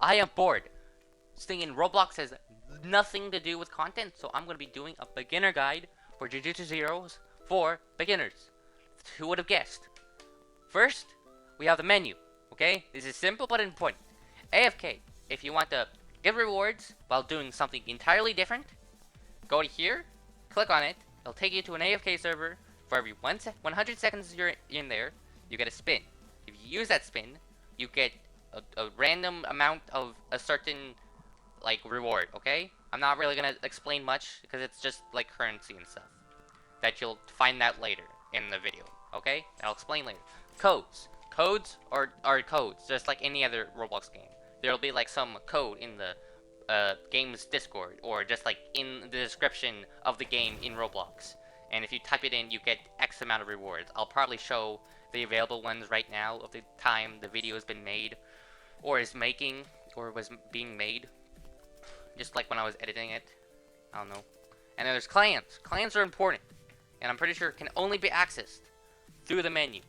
I am bored. Staying in Roblox has nothing to do with content, so I'm going to be doing a beginner guide for Jujutsu Zeros for beginners. Who would have guessed? First, we have the menu, okay? This is simple but important. AFK, if you want to get rewards while doing something entirely different, go to here, click on it, it'll take you to an AFK server. For every 100 seconds you're in there, you get a spin. If you use that spin, you get a random amount of a certain like reward, okay? I'm not really gonna explain much because it's just like currency and stuff. That you'll find that later in the video, okay? I'll explain later. Codes. Codes are codes, just like any other Roblox game. There'll be like some code in the game's Discord, or just like in the description of the game in Roblox. And if you type it in, you get X amount of rewards. I'll probably show the available ones right now of the time the video has been made, or is making, or was being made. Just like when I was editing it. I don't know. And then there's clans. Clans are important, and I'm pretty sure can only be accessed through the menu.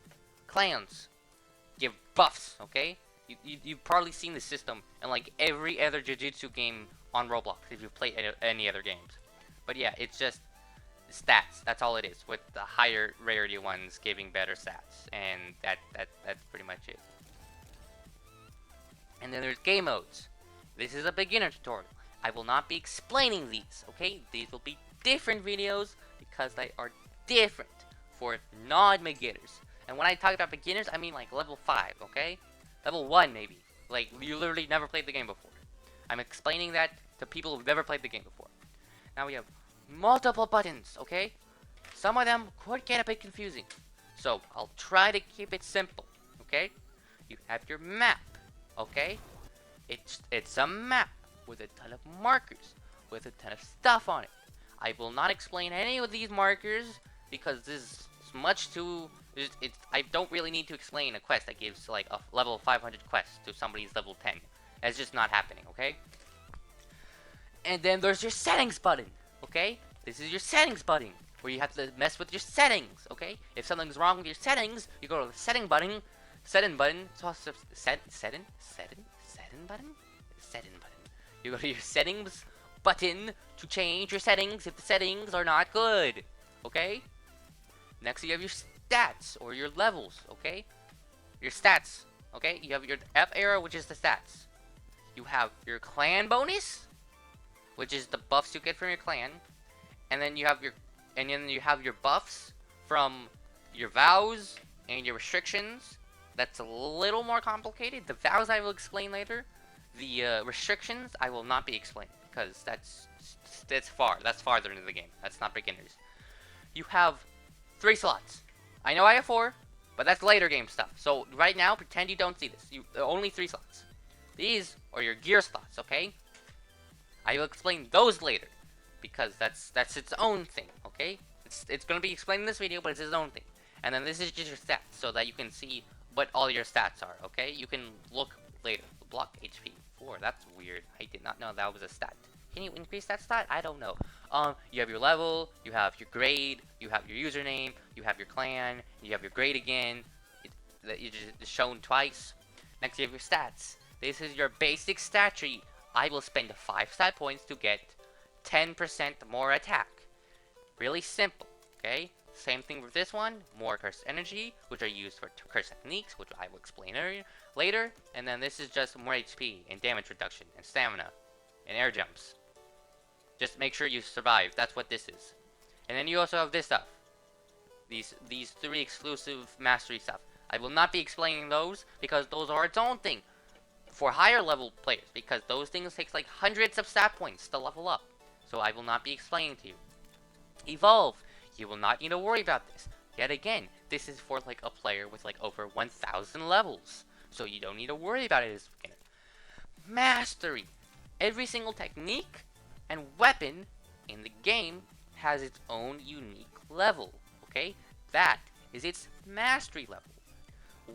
Clans give buffs, okay? You've probably seen the system in like every other Jujutsu game on Roblox if you've played any other games. But yeah, it's just stats. That's all it is, with the higher rarity ones giving better stats, and that's pretty much it. And then there's game modes. This is a beginner tutorial. I will not be explaining these, okay? These will be different videos because they are different for non-beginners. And when I talk about beginners, I mean like level 5, okay? Level 1 maybe. Like, you literally never played the game before. I'm explaining that to people who've never played the game before. Now we have multiple buttons, okay? Some of them could get a bit confusing. So, I'll try to keep it simple, okay? You have your map, okay? It's a map with a ton of markers, with a ton of stuff on it. I will not explain any of these markers because this is much too... I don't really need to explain a quest that gives like a level 500 quest to somebody's level 10. That's just not happening, okay? And then there's your settings button, okay? This is your settings button, where you have to mess with your settings, okay? If something's wrong with your settings, you go to the setting button, setting button, setting button? Setting button. You go to your settings button to change your settings if the settings are not good, okay? Next you have your stats, or your levels, okay? Your stats, okay? You have your F arrow, which is the stats. You have your clan bonus, which is the buffs you get from your clan. And then you have your buffs from your vows and your restrictions. That's a little more complicated. The vows I will explain later. The restrictions I will not be explaining because that's farther into the game. That's not beginners. You have 3 slots. I know I have 4, but that's later game stuff. So right now, pretend you don't see this. Only 3 slots. These are your gear slots, okay? I will explain those later because that's its own thing, okay? It's gonna be explained in this video, but it's its own thing. And then this is just your stats, so that you can see what all your stats are, okay? You can look later. Block HP 4. That's weird. I did not know that was a stat. Can you increase that stat? I don't know. You have your level, you have your grade, you have your username, you have your clan, you have your grade again. It's just shown twice. Next, you have your stats. This is your basic stat tree. I will spend 5 stat points to get 10% more attack. Really simple, okay? Same thing with this one. More curse energy, which are used for curse techniques, which I will explain later. And then this is just more HP and damage reduction and stamina and air jumps. Just make sure you survive. That's what this is. And then you also have this stuff. These 3 exclusive mastery stuff. I will not be explaining those because those are its own thing for higher level players, because those things take like hundreds of stat points to level up. So I will not be explaining to you. Evolve. You will not need to worry about this. Yet again, this is for like a player with like over 1,000 levels. So you don't need to worry about it as a beginner. Mastery. Every single technique and weapon in the game has its own unique level. Okay? That is its mastery level.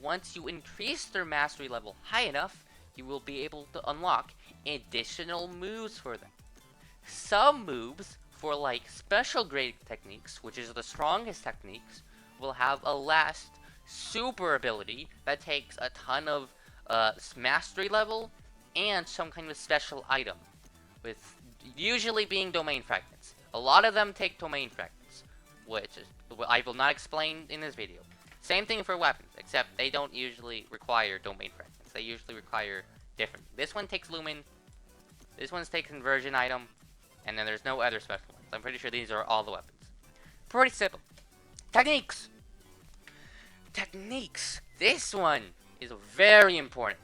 Once you increase their mastery level high enough, you will be able to unlock additional moves for them. Some moves for like special grade techniques, which is the strongest techniques, will have a last super ability that takes a ton of mastery level and some kind of special item, with usually being domain fragments. A lot of them take domain fragments, which I will not explain in this video. Same thing for weapons, except they don't usually require domain fragments. They usually require different. This one takes lumen, this one takes conversion item, and then there's no other special ones. I'm pretty sure these are all the weapons. Pretty simple. Techniques! Techniques! This one is very important.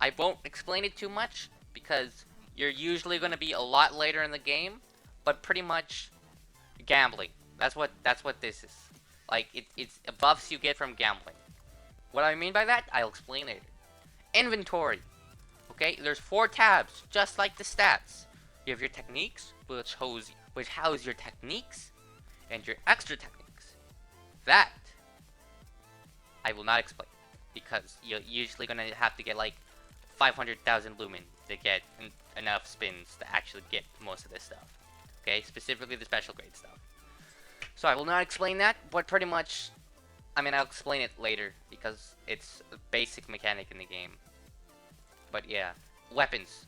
I won't explain it too much because you're usually going to be a lot later in the game, but pretty much gambling. That's what this is. Like, it's buffs you get from gambling. What I mean by that, I'll explain later. Inventory. Okay, there's 4 tabs, just like the stats. You have your techniques, which house your techniques, and your extra techniques. That I will not explain, because you're usually gonna have to get like 500,000 lumen to get enough spins to actually get most of this stuff. Okay, specifically the special grade stuff. So I will not explain that, but pretty much, I mean, I'll explain it later because it's a basic mechanic in the game. But yeah, weapons.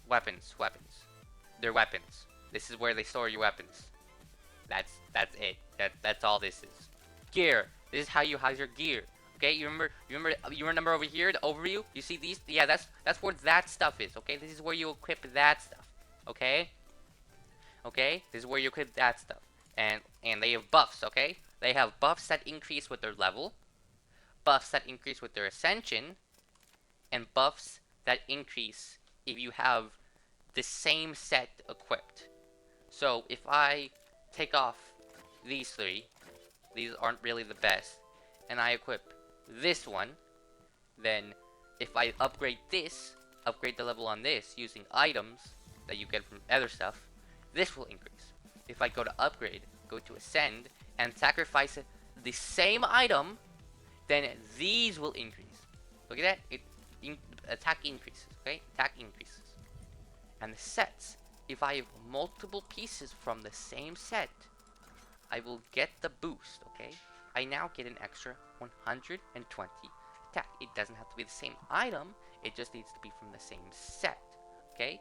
They're weapons. This is where they store your weapons. That's it. That's all this is. Gear. This is how you house your gear. Okay, you remember over here, the overview? You see these? Yeah, that's where that stuff is, okay? This is where you equip that stuff. Okay? Okay? This is where you equip that stuff. And they have buffs, okay? They have buffs that increase with their level, buffs that increase with their ascension, and buffs that increase if you have the same set equipped. So if I take off these 3, these aren't really the best, and I equip this one, then if I upgrade this, upgrade the level on this using items that you get from other stuff, this will increase. If I go to upgrade, go to ascend, and sacrifice the same item, then these will increase. Look at that, attack increases, okay? Attack increases. And the sets, if I have multiple pieces from the same set, I will get the boost, okay? I now get an extra 120 attack. It doesn't have to be the same item, it just needs to be from the same set, okay?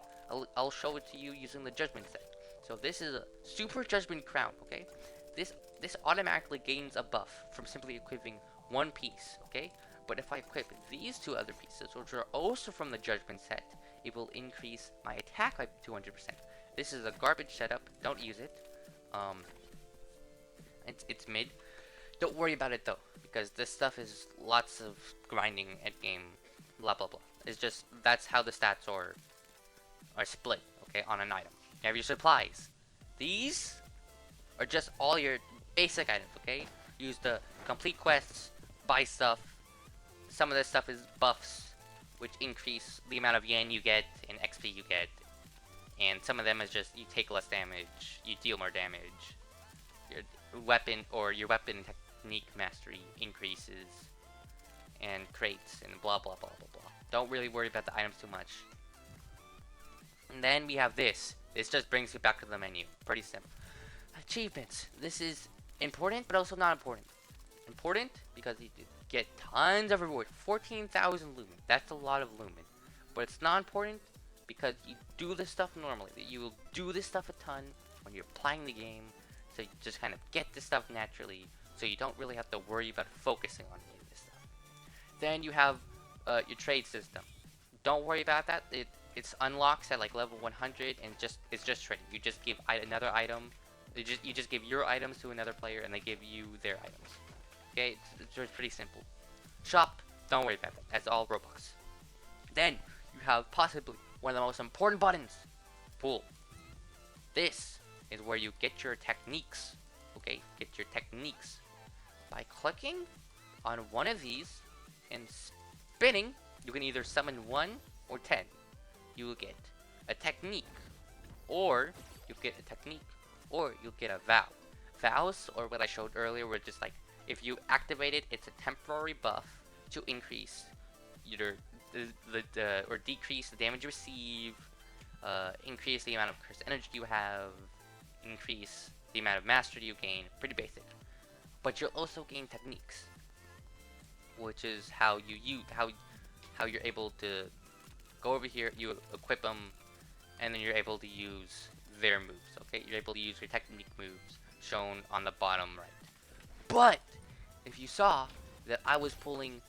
I'll show it to you using the judgment set. So this is a super judgment crown, okay? This automatically gains a buff from simply equipping one piece, okay? But if I equip these 2 other pieces, which are also from the judgment set, it will increase my attack by 200%. This is a garbage setup. Don't use it. It's mid. Don't worry about it though, because this stuff is lots of grinding at game. Blah blah blah. It's just that's how the stats are split. Okay, on an item. You have your supplies. These are just all your basic items. Okay, use the complete quests, buy stuff. Some of this stuff is buffs, which increase the amount of yen you get and XP you get. And some of them is just you take less damage, you deal more damage. Your weapon technique mastery increases, and crates and blah blah blah blah blah. Don't really worry about the items too much. And then we have this. This just brings you back to the menu. Pretty simple. Achievements. This is important, but also not important. Important because you get tons of reward. 14,000 lumen. That's a lot of lumen. But it's not important because you do this stuff normally. You will do this stuff a ton when you're playing the game. So you just kind of get this stuff naturally. So you don't really have to worry about focusing on any of this stuff. Then you have your trade system. Don't worry about that. It's unlocks at like level 100 and it's just trading. You just give another item. You just give your items to another player and they give you their items. Okay, it's just pretty simple. Shop, don't worry about that. That's all Robux. Then you have possibly one of the most important buttons. Pool. This is where you get your techniques. Okay, get your techniques by clicking on one of these and spinning. You can either summon 1 or 10. You will get a technique, or you'll get a technique, or you'll get a vow. Vows, or what I showed earlier, were just like if you activate it, it's a temporary buff to increase either or decrease the damage you receive, increase the amount of cursed energy you have, increase the amount of mastery you gain. Pretty basic. But you'll also gain techniques, which is how you're able to go over here, you equip them, and then you're able to use their moves, okay? You're able to use your technique moves shown on the bottom right. But if you saw that I was pulling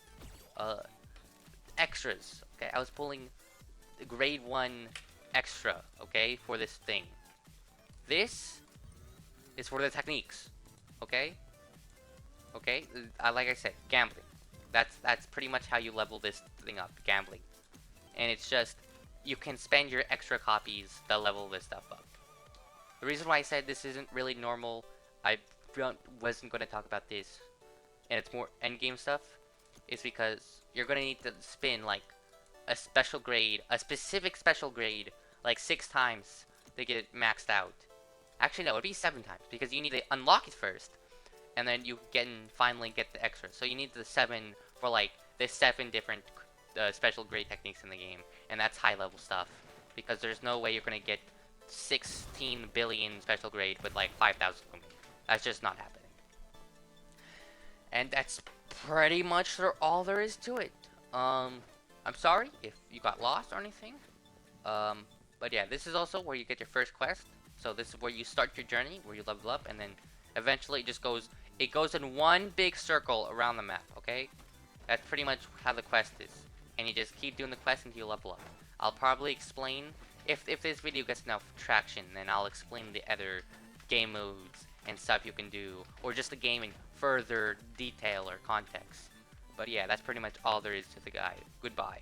extras, okay? I was pulling the grade 1 extra, okay, for this thing. This is for the techniques, okay? Okay, like I said, gambling. That's pretty much how you level this thing up, gambling. And it's just, you can spend your extra copies to level this stuff up. The reason why I said this isn't really normal, I wasn't going to talk about this, and it's more endgame stuff, is because you're going to need to spin, like, a special grade, a specific special grade, like 6 times to get it maxed out. Actually, no, it'd be 7 times, because you need to unlock it first, and then you finally get the extra. So you need the 7 for, like, the 7 different special grade techniques in the game, and that's high level stuff, because there's no way you're gonna get 16 billion special grade with like 5,000 of them. That's just not happening. And that's pretty much all there is to it. I'm sorry if you got lost or anything. But yeah, this is also where you get your first quest. So this is where you start your journey, where you level up, and then eventually it goes in one big circle around the map, okay? That's pretty much how the quest is. And you just keep doing the quest until you level up. I'll probably explain, if this video gets enough traction, then I'll explain the other game modes and stuff you can do, or just the game in further detail or context. But yeah, that's pretty much all there is to the guide. Goodbye.